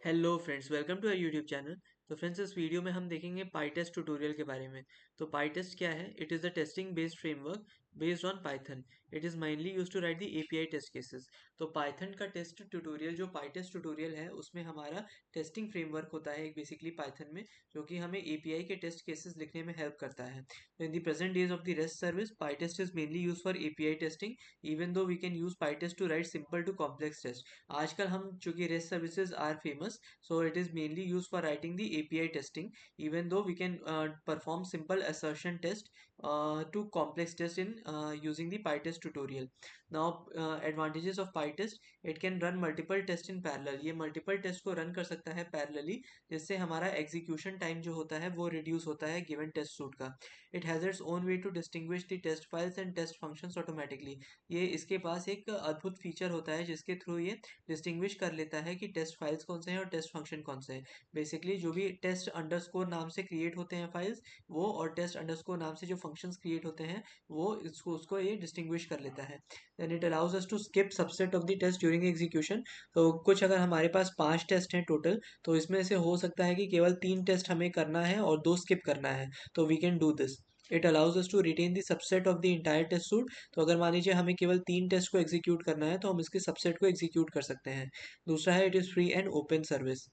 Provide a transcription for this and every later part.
Hello friends, welcome to our YouTube channel. तो friends, इस video में हम देखेंगे पाईटेस्ट ट्यूटोरियल के बारे में। तो पाईटेस्ट क्या है? It is a testing based framework based on Python. It is mainly use to write the API test cases. तो पाइथन का टेस्ट ट्यूटोरियल जो पाईटेस्ट ट्यूटोरियल है उसमें हमारा टेस्टिंग फ्रेमवर्क होता है एक बेसिकली पाइथन में, जो कि हमें एपीआई के टेस्ट केसेस लिखने में हेल्प करता है। तो in the present days of the rest service, pytest is mainly use for API testing, even though we can use pytest to write simple to complex test. आजकल हम चूंकि rest services are famous, so it is mainly used for writing the API testing, even though we can perform simple assertion test to complex test in using the PyTest tutorial. Now advantages of PyTest: it can run multiple tests in parallel। ये multiple test को run कर सकता है parallelly, जिससे हमारा execution time जो होता है वो reduce होता है given test suite का। It has its own way to distinguish the test files and test functions automatically। ये इसके पास एक अद्भुत फीचर होता है जिसके थ्रू ये डिस्टिंग्विश कर लेता है कि टेस्ट फाइल्स कौन से हैं और टेस्ट फंक्शन कौन से हैं। बेसिकली जो भी टेस्ट अंडरस्कोर नाम से क्रिएट होते हैं फाइल्स, वो और टेस्ट अंडरस्कोर नाम से जो फंक्शंस क्रिएट होते हैं वो उसको ये डिस्टिंग्विश कर लेता है। Then it allows us to skip subset of the test during execution. तो कुछ अगर हमारे पास 5 टेस्ट हैं टोटल, तो इसमें से हो सकता है कि केवल 3 टेस्ट हमें करना है और 2 स्किप करना है, तो we can do this. It allows us to retain the subset of the entire test suite. तो अगर मान लीजिए हमें केवल 3 टेस्ट को एग्जीक्यूट करना है तो हम इसके सबसेट को एग्जीक्यूट कर सकते हैं। दूसरा है, it is free and open service,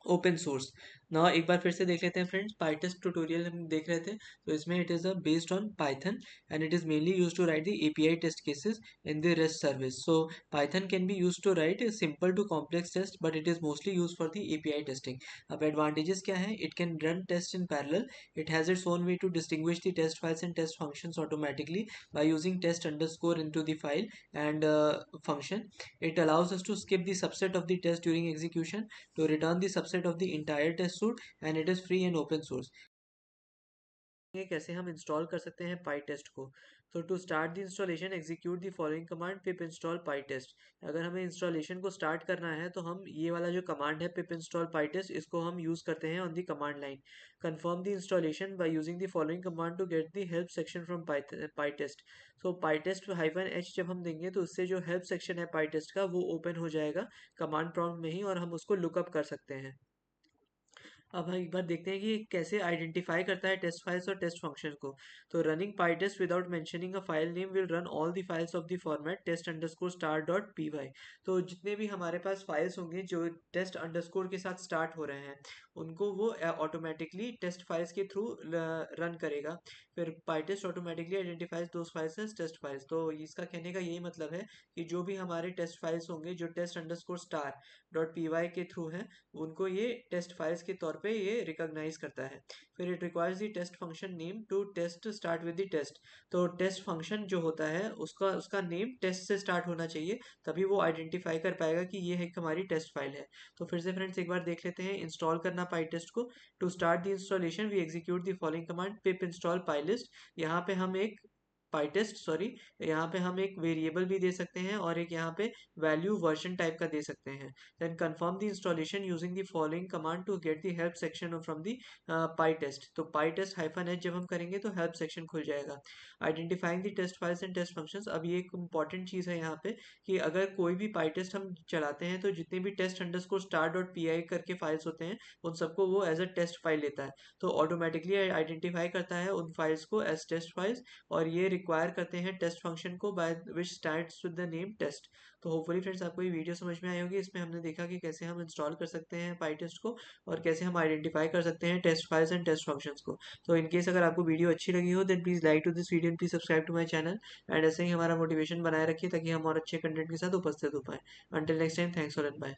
open source. ना एक बार फिर से देख लेते हैं फ्रेंड्स, पाईटेस्ट ट्यूटोरियल हम देख रहे थे। तो इसमें it is a based on Python and it is mainly use to write the API test cases in the rest service. So Python can be use to write simple to complex test, but it is mostly use for the API testing. अब advantages क्या है? It can run test in parallel, it has its own way to distinguish the test files and test functions automatically by using test underscore into the file and function. It allows us to skip the subset of the test during execution to return the subset of the entire test suite, and it is free and open source. ये कैसे हम install कर सकते हैं pytest को? तो to start the installation, execute the following command pip install pytest. अगर हमें इंस्टॉलेशन को स्टार्ट करना है तो हम ये वाला जो कमांड है पिप इंस्टॉल पाईटेस्ट, इसको हम यूज करते हैं on the command line. Confirm the installation by using the following command to get the help section from pytest. So pytest -h जब हम देंगे तो उससे जो हेल्प सेक्शन है पाईटेस्ट का वो ओपन हो जाएगा कमांड प्रॉम्प्ट में ही, और हम उसको लुकअप कर सकते हैं। अब हम एक बार देखते हैं कि ये कैसे आइडेंटिफाई करता है टेस्ट फाइल्स और टेस्ट फंक्शन को। तो running pytest without mentioning a file name will run all the files of the format test underscore star dot P Y. तो जितने भी हमारे पास फाइल्स होंगे जो टेस्ट अंडरस्कोर के साथ स्टार्ट हो रहे हैं, उनको वो ऑटोमेटिकली टेस्ट फाइल्स के थ्रू रन करेगा। फिर pytest automatically identifies those files as test files. तो इसका कहने का यही मतलब है कि जो भी हमारे टेस्ट फाइल्स होंगे जो test underscore star dot P Y के थ्रू हैं, उनको ये टेस्ट फाइल्स के तौर पे ये रिकॉग्नाइज करता है। फिर it requires the test function name to test start with the test. तो टेस्ट फंक्शन जो होता है उसका उसका नेम टेस्ट से स्टार्ट होना चाहिए, तभी वो आइडेंटिफाई कर पाएगा कि ये एक हमारी टेस्ट फाइल है। तो फिर से फ्रेंड्स एक बार देख लेते हैं इंस्टॉल करना पाईटेस्ट को। To start the installation we execute the following command pip install pylist. यहाँ पे हम एक पाईटेस्ट सॉरी यहाँ पे हम एक वेरिएबल भी दे सकते हैं और एक यहाँ पे वैल्यू वर्जन टाइप का दे सकते हैं। Then confirm the installation using the following command to get the help section from the pytest. तो पाईटेस्ट -h जब हम करेंगे तो हेल्प सेक्शन खुल जाएगा। Identifying the test files and test functions. अब ये एक इंपॉर्टेंट चीज़ है यहाँ पे कि अगर कोई भी पाईटेस्ट हम चलाते हैं तो जितने भी test underscore star dot P I करके फाइल्स होते हैं उन सबको वो एज अ टेस्ट फाइल लेता है। तो ऑटोमेटिकली आइडेंटिफाई करता है उन फाइल्स को एज टेस्ट फाइल्स, और ये रिक्वायर करते हैं टेस्ट फंक्शन को by which starts with the name test. तो होपफुली फ्रेंड्स आपको ये वीडियो समझ में आई होगी। इसमें हमने देखा कि कैसे हम इंस्टॉल कर सकते हैं पाईटेस्ट को और कैसे हम आइडेंटिफाई कर सकते हैं test files and test functions को। तो इन केस अगर आपको वीडियो अच्छी लगी हो then please like to this video and please subscribe to my channel, and ऐसे ही हमारा मोटिवेशन बनाए रखिए ताकि हम और अच्छे कंटेंट के साथ उपस्थित हो पाए। Until next time, thanks for and bye.